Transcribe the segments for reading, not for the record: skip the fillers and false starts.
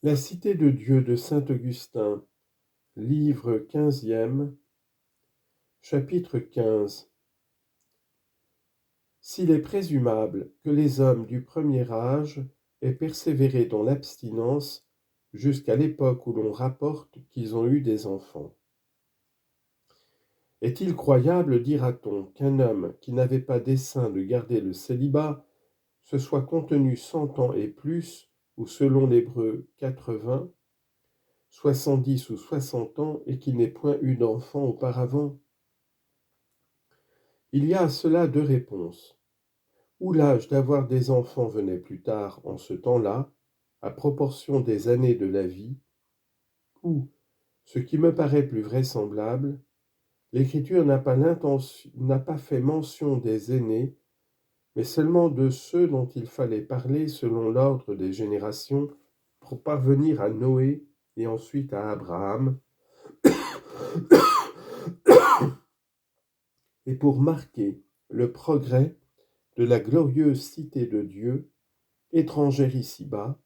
La cité de Dieu de saint Augustin, livre 15e, chapitre 15. S'il est présumable que les hommes du premier âge aient persévéré dans l'abstinence jusqu'à l'époque où l'on rapporte qu'ils ont eu des enfants. Est-il croyable, dira-t-on, qu'un homme qui n'avait pas dessein de garder le célibat se soit contenu 100 ans et plus, ou selon l'hébreu 80, 70 ou 60 ans, et qu'il n'ait point eu d'enfant auparavant? Il y a à cela deux réponses. Ou l'âge d'avoir des enfants venait plus tard en ce temps-là, à proportion des années de la vie, ou, ce qui me paraît plus vraisemblable, l'Écriture n'a pas fait mention des aînés, mais seulement de ceux dont il fallait parler selon l'ordre des générations pour parvenir à Noé et ensuite à Abraham, et pour marquer le progrès de la glorieuse cité de Dieu, étrangère ici-bas,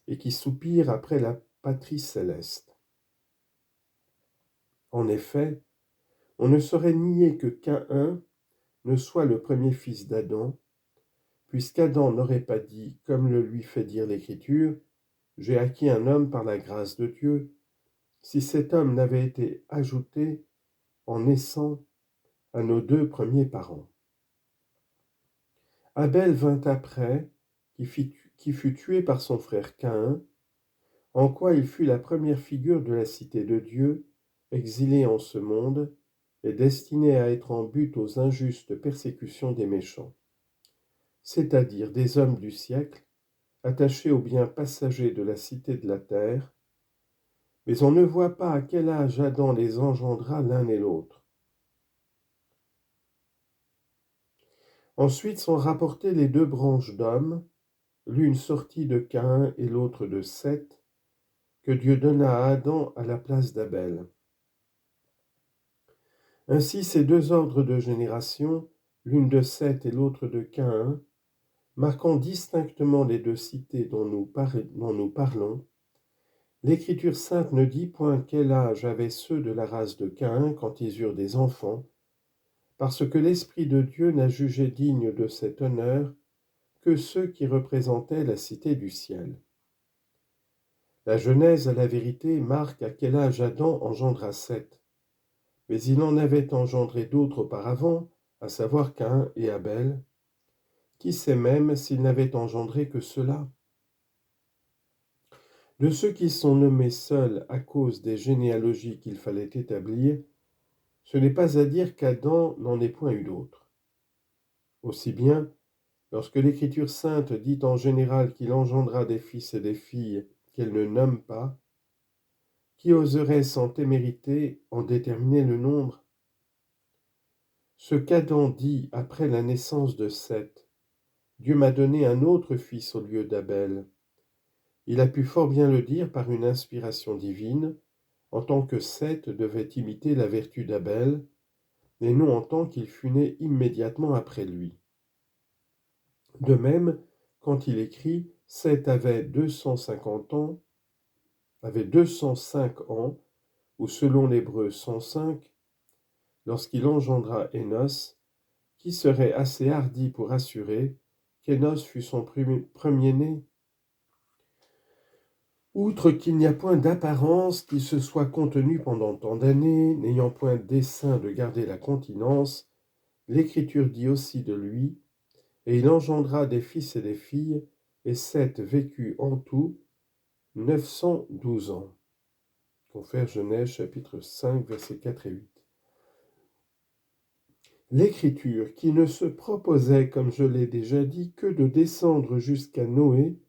et qui soupire après la patrie céleste. En effet, on ne saurait nier que Caïn ne soit le premier fils d'Adam, puisqu'Adam n'aurait pas dit, comme le lui fait dire l'Écriture, « J'ai acquis un homme par la grâce de Dieu », si cet homme n'avait été ajouté en naissant à nos deux premiers parents. Abel vint après, qui fut tué par son frère Caïn, en quoi il fut la première figure de la cité de Dieu, exilée en ce monde, et destinée à être en but aux injustes persécutions des méchants, c'est-à-dire des hommes du siècle, attachés aux biens passagers de la cité de la terre, mais on ne voit pas à quel âge Adam les engendra l'un et l'autre. Ensuite sont rapportées les deux branches d'hommes, l'une sortie de Caïn et l'autre de Seth, que Dieu donna à Adam à la place d'Abel. Ainsi ces deux ordres de génération, l'une de Seth et l'autre de Caïn, marquant distinctement les deux cités dont nous parlons, l'Écriture sainte ne dit point quel âge avaient ceux de la race de Caïn quand ils eurent des enfants, parce que l'Esprit de Dieu n'a jugé digne de cet honneur que ceux qui représentaient la cité du ciel. La Genèse, à la vérité, marque à quel âge Adam engendra Seth, mais il en avait engendré d'autres auparavant, à savoir Caïn et Abel. Qui sait même s'il n'avait engendré que cela? De ceux qui sont nommés seuls à cause des généalogies qu'il fallait établir, ce n'est pas à dire qu'Adam n'en ait point eu d'autres. Aussi bien, lorsque l'Écriture sainte dit en général qu'il engendra des fils et des filles qu'elle ne nomme pas, qui oserait sans témérité en déterminer le nombre? Ce qu'Adam dit après la naissance de Seth, Dieu m'a donné un autre fils au lieu d'Abel. Il a pu fort bien le dire par une inspiration divine, en tant que Seth devait imiter la vertu d'Abel, et non en tant qu'il fut né immédiatement après lui. De même, quand il écrit « Seth avait 250 ans », avait 205 ans, ou selon l'hébreu 105, lorsqu'il engendra Énos, qui serait assez hardi pour assurer qu'Énos fut son premier-né? Outre qu'il n'y a point d'apparence qu'il se soit contenu pendant tant d'années, n'ayant point dessein de garder la continence, l'Écriture dit aussi de lui, et il engendra des fils et des filles, et Seth vécut en tout 912 ans. Confère Genèse chapitre 5, versets 4 et 8. L'Écriture, qui ne se proposait, comme je l'ai déjà dit, que de descendre jusqu'à Noé,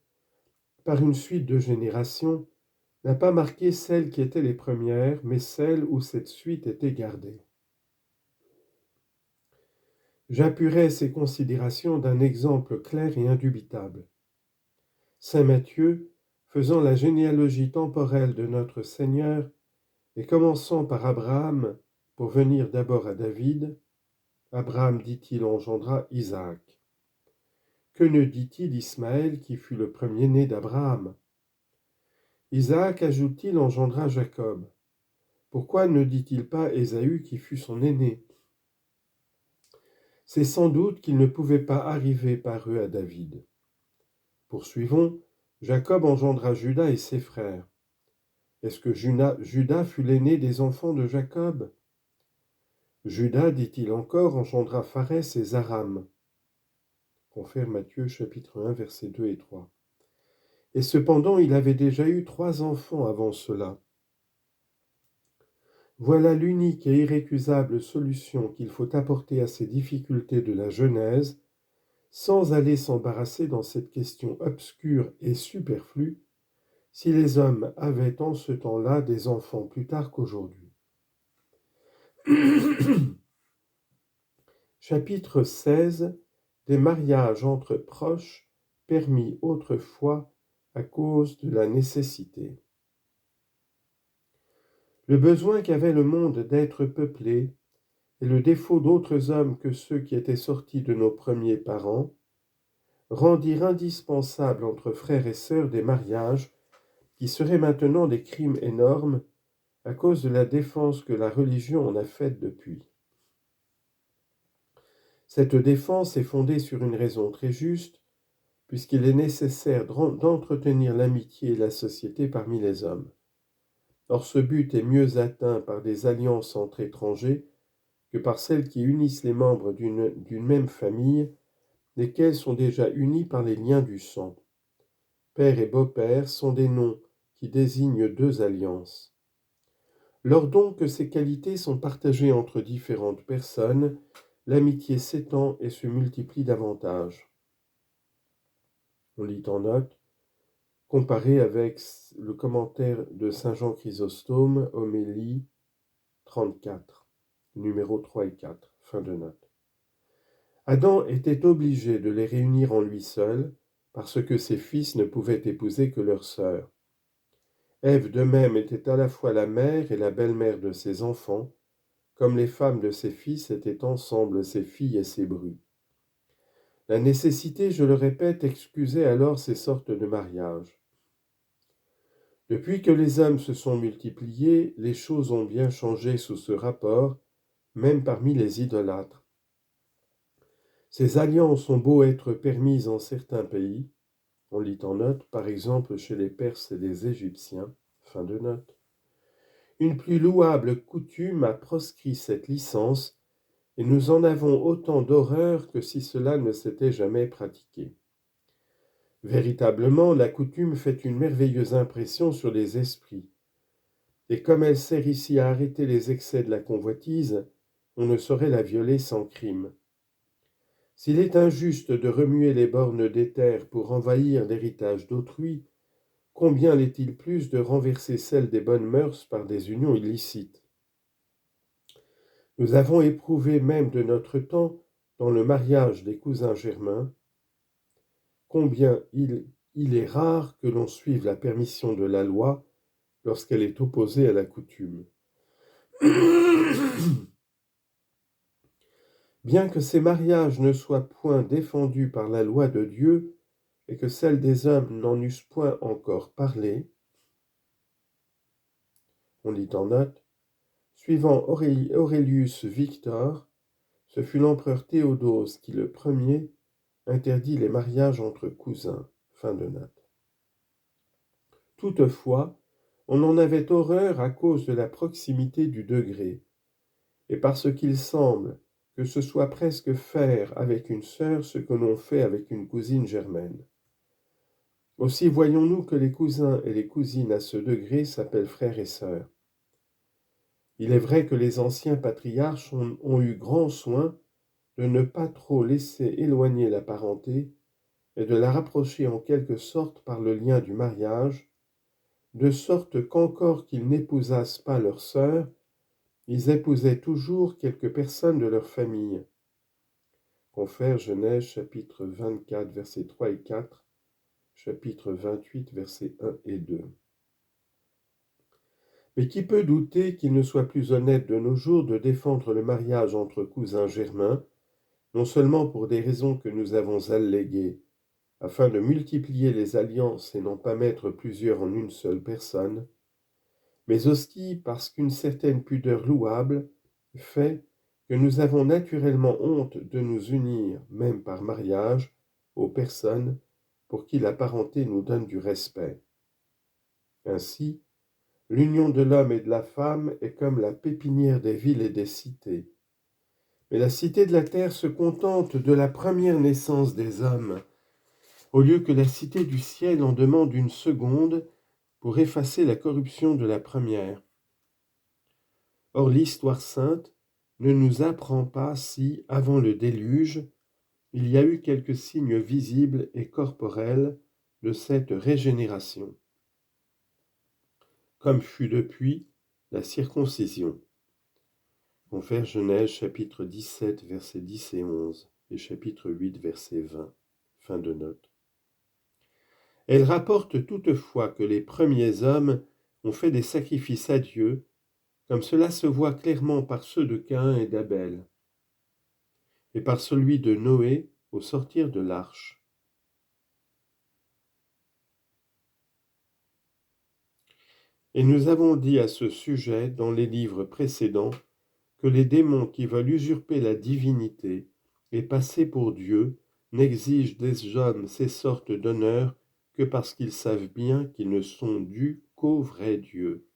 par une suite de générations, n'a pas marqué celles qui étaient les premières, mais celles où cette suite était gardée. J'appuierai ces considérations d'un exemple clair et indubitable. Saint Matthieu, faisant la généalogie temporelle de notre Seigneur, et commençant par Abraham pour venir d'abord à David, Abraham, dit-il, engendra Isaac. Que ne dit-il d'Ismaël qui fut le premier-né d'Abraham? Isaac, ajoute-t-il, engendra Jacob. Pourquoi ne dit-il pas Ésaü qui fut son aîné? C'est sans doute qu'il ne pouvait pas arriver par eux à David. Poursuivons, Jacob engendra Juda et ses frères. Est-ce que Juda fut l'aîné des enfants de Jacob? Juda, dit-il encore, engendra Pharès et Zaram. Confère Matthieu chapitre 1, versets 2 et 3. Et cependant, il avait déjà eu 3 enfants avant cela. Voilà l'unique et irrécusable solution qu'il faut apporter à ces difficultés de la Genèse, sans aller s'embarrasser dans cette question obscure et superflue, si les hommes avaient en ce temps-là des enfants plus tard qu'aujourd'hui. Chapitre 16. Des mariages entre proches permis autrefois à cause de la nécessité. Le besoin qu'avait le monde d'être peuplé et le défaut d'autres hommes que ceux qui étaient sortis de nos premiers parents rendirent indispensables entre frères et sœurs des mariages qui seraient maintenant des crimes énormes à cause de la défense que la religion en a faite depuis. Cette défense est fondée sur une raison très juste, puisqu'il est nécessaire d'entretenir l'amitié et la société parmi les hommes. Or ce but est mieux atteint par des alliances entre étrangers que par celles qui unissent les membres d'une même famille, lesquels sont déjà unis par les liens du sang. Père et beau-père sont des noms qui désignent 2 alliances. Lors donc que ces qualités sont partagées entre différentes personnes, l'amitié s'étend et se multiplie davantage. On lit en note, comparé avec le commentaire de Saint Jean Chrysostome, Homélie 34, numéros 3 et 4, fin de note. Adam était obligé de les réunir en lui seul, parce que ses fils ne pouvaient épouser que leurs sœurs. Ève de même était à la fois la mère et la belle-mère de ses enfants, comme les femmes de ses fils étaient ensemble ses filles et ses brus. La nécessité, je le répète, excusait alors ces sortes de mariages. Depuis que les hommes se sont multipliés, les choses ont bien changé sous ce rapport, même parmi les idolâtres. Ces alliances ont beau être permises en certains pays, on lit en note, par exemple chez les Perses et les Égyptiens, fin de note. Une plus louable coutume a proscrit cette licence, et nous en avons autant d'horreur que si cela ne s'était jamais pratiqué. Véritablement, la coutume fait une merveilleuse impression sur les esprits, et comme elle sert ici à arrêter les excès de la convoitise, on ne saurait la violer sans crime. S'il est injuste de remuer les bornes des terres pour envahir l'héritage d'autrui, combien l'est-il plus de renverser celle des bonnes mœurs par des unions illicites? Nous avons éprouvé même de notre temps, dans le mariage des cousins germains, combien il est rare que l'on suive la permission de la loi lorsqu'elle est opposée à la coutume. Bien que ces mariages ne soient point défendus par la loi de Dieu et que celle des hommes n'en eussent point encore parlé, on lit en note, suivant Aurelius Victor, ce fut l'empereur Théodose qui le premier interdit les mariages entre cousins. Fin de note. Toutefois, on en avait horreur à cause de la proximité du degré, et parce qu'il semble que ce soit presque faire avec une sœur ce que l'on fait avec une cousine germaine. Aussi voyons-nous que les cousins et les cousines à ce degré s'appellent frères et sœurs. Il est vrai que les anciens patriarches ont eu grand soin de ne pas trop laisser éloigner la parenté et de la rapprocher en quelque sorte par le lien du mariage, de sorte qu'encore qu'ils n'épousassent pas leur sœur, ils épousaient toujours quelques personnes de leur famille. Confère Genèse chapitre 24 versets 3 et 4, chapitre 28 versets 1 et 2. Mais qui peut douter qu'il ne soit plus honnête de nos jours de défendre le mariage entre cousins germains, non seulement pour des raisons que nous avons alléguées, afin de multiplier les alliances et non pas mettre plusieurs en une seule personne, mais aussi parce qu'une certaine pudeur louable fait que nous avons naturellement honte de nous unir, même par mariage, aux personnes pour qui la parenté nous donne du respect. Ainsi, l'union de l'homme et de la femme est comme la pépinière des villes et des cités. Mais la cité de la terre se contente de la première naissance des hommes, au lieu que la cité du ciel en demande une seconde pour effacer la corruption de la première. Or l'histoire sainte ne nous apprend pas si, avant le déluge, il y a eu quelques signes visibles et corporels de cette régénération, comme fut depuis la circoncision. Confère Genèse chapitre 17 versets 10 et 11 et chapitre 8 verset 20. Fin de note. Elle rapporte toutefois que les premiers hommes ont fait des sacrifices à Dieu, comme cela se voit clairement par ceux de Caïn et d'Abel, et par celui de Noé au sortir de l'arche. Et nous avons dit à ce sujet dans les livres précédents que les démons qui veulent usurper la divinité et passer pour Dieu n'exigent des hommes ces sortes d'honneurs que parce qu'ils savent bien qu'ils ne sont dus qu'au vrai Dieu.